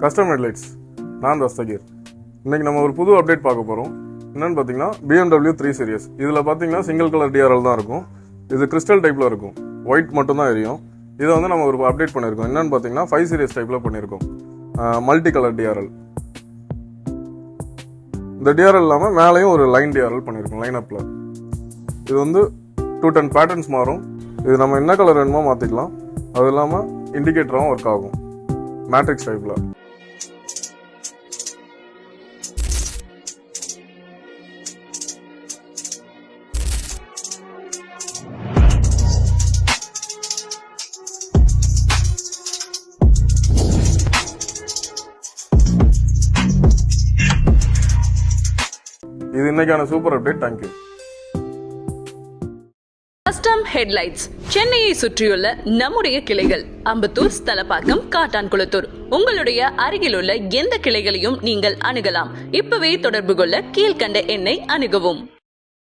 Custom headlights. நான் தஸ்தகீர். இன்னைக்கு நம்ம ஒரு புது அப்டேட் பார்க்க போகிறோம். என்னன்னு பார்த்தீங்கன்னா BMW 3 சீரியஸ். இதில் பார்த்தீங்கன்னா சிங்கிள் கலர் டிஆர்எல் தான் இருக்கும். இது கிறிஸ்டல் டைப்பில் இருக்கும். ஒயிட் மட்டும் தான் எரியும். இதை வந்து நம்ம ஒரு அப்டேட் பண்ணியிருக்கோம். என்னன்னு பார்த்தீங்கன்னா 5 சீரியஸ் டைப்பில் பண்ணியிருக்கோம். Multi colour TRL. இந்த டிஆர்எல் இல்லாமல் மேலேயும் ஒரு லைன் டிஆர்எல் பண்ணியிருக்கோம் லைனப்பில். இது வந்து 210 பேட்டர்ன்ஸ் மாறும். இது நம்ம என்ன கலர் வேணுமோ மாற்றிக்கலாம். அது இல்லாமல் இண்டிகேட்டரும் ஒர்க் ஆகும் மேட்ரிக்ஸ் டைப்பில். இது இன்னைக்கான super update. Thank you. Custom headlights சென்னையை சுற்றியுள்ள நம்முடைய கிளைகள் அம்பத்தூர், தலப்பாக்கம், காட்டான்குளத்தூர். உங்களுடைய அருகிலுள்ள எந்த கிளைகளையும் நீங்கள் அணுகலாம். இப்பவே தொடர்பு கொள்ள கீழ்கண்ட எண்ணை அணுகவும்.